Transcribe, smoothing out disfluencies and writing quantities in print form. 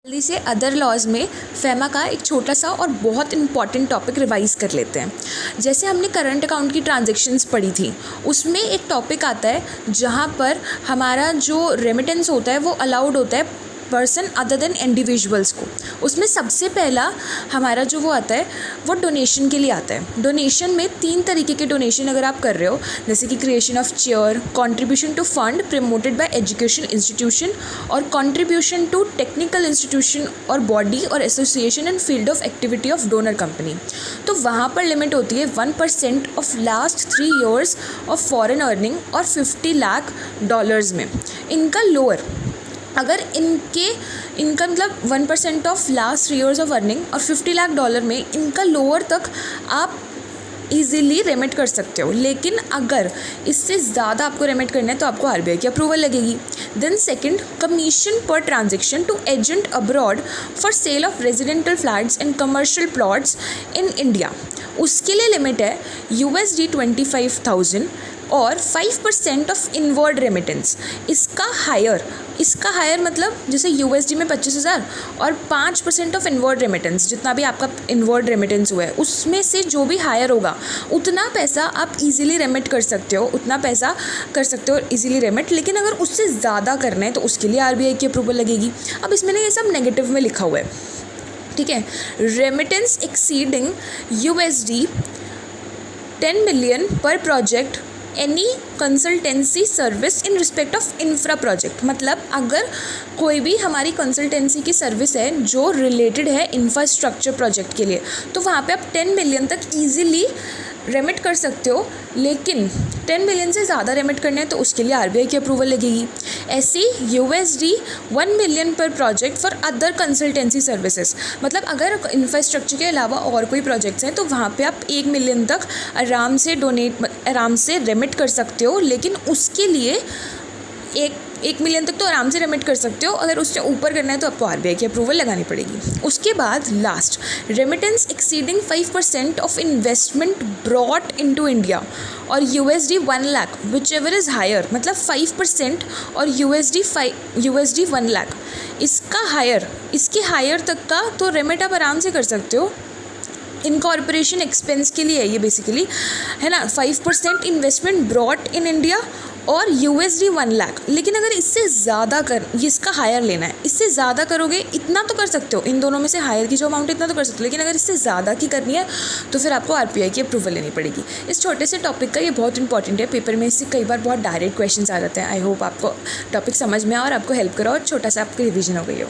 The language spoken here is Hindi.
जल्दी से अदर लॉज में फेमा का एक छोटा सा और बहुत इंपॉर्टेंट टॉपिक रिवाइज कर लेते हैं। जैसे हमने करंट अकाउंट की ट्रांजैक्शंस पढ़ी थी, उसमें एक टॉपिक आता है जहाँ पर हमारा जो रेमिटेंस होता है वो अलाउड होता है पर्सन अदर देन इंडिविजुअल्स को। उसमें सबसे पहला हमारा जो वो आता है वो डोनेशन के लिए आता है। डोनेशन में 3 तरीके के डोनेशन अगर आप कर रहे हो, जैसे कि creation of chair, contribution to fund promoted by education institution और कंट्रीब्यूशन टू टेक्निकल इंस्टीट्यूशन और बॉडी और association in field of activity of donor company. तो वहाँ पर लिमिट होती है 1% of last 3 years of foreign earning और $50 लाख में। इनका लोअर अगर इनका मतलब 1% of last 3 years of earning और $50 लाख में इनका लोअर तक आप ईज़िली रेमिट कर सकते हो। लेकिन अगर इससे ज़्यादा आपको रेमिट करना है तो आपको आरबीआई की अप्रूवल लगेगी। Then second, commission per transaction to agent abroad for sale of residential flats and commercial plots in India. उसके लिए लिमिट है $25,000 और 5% ऑफ इनवर्ड रेमिटेंस। इसका हायर मतलब जैसे USD में 25,000 और 5% ऑफ इनवर्ड रेमिटेंस, जितना भी आपका इनवर्ड रेमिटेंस हुआ है उसमें से जो भी हायर होगा उतना पैसा आप इजीली रेमिट कर सकते हो, उतना पैसा कर सकते हो इजीली रेमिट। लेकिन अगर उससे ज़्यादा करना है तो उसके लिए आरबीआई की अप्रूवल लगेगी। अब इसमें ये सब नेगेटिव में लिखा हुआ है, ठीक है। रेमिटेंस एक्सीडिंग $10 million पर project any consultancy service in respect of infra project. मतलब अगर कोई भी हमारी कंसल्टेंसी की सर्विस है जो रिलेटेड है इंफ्रास्ट्रक्चर प्रोजेक्ट के लिए, तो वहाँ पे आप 10 मिलियन तक ईजिली रेमिट कर सकते हो। लेकिन 10 मिलियन से ज़्यादा रेमिट करना है तो उसके लिए आरबीआई की अप्रूवल लगेगी। ऐसी $1 million पर project for other consultancy services. मतलब अगर इंफ्रास्ट्रक्चर के अलावा और कोई प्रोजेक्ट्स हैं तो वहाँ पे आप 1 मिलियन तक आराम से रेमिट कर सकते हो। लेकिन उसके लिए 1 मिलियन तक तो आराम से रेमिट कर सकते हो। अगर उससे ऊपर करना है तो आपको आरबीआई की अप्रूवल लगानी पड़ेगी। उसके बाद last, remittance exceeding 5% of investment brought into India और $1 lakh whichever is higher. मतलब 5% और $1 लाख इसके हायर तक का तो रेमिट आप आराम से कर सकते हो। इनकॉर्पोरेशन एक्सपेंस के लिए है ये बेसिकली, है ना। 5% इन्वेस्टमेंट ब्रॉट इन इंडिया और $1 लाख। लेकिन अगर इससे ज़्यादा इसका हायर लेना है, इससे ज़्यादा करोगे इतना तो कर सकते हो, इन दोनों में से हायर की जो अमाउंट है इतना तो कर सकते हो। लेकिन अगर इससे ज़्यादा की करनी है तो फिर आपको आरबीआई की अप्रूवल लेनी पड़ेगी। इस छोटे से टॉपिक का ये बहुत इंपॉर्टेंट है, पेपर में इससे कई बार बहुत डायरेक्ट क्वेश्चन आ जाते हैं। आई होप आपको टॉपिक समझ में आए और आपको हेल्प करो और छोटा सा आपकी रिविजन हो गई हो।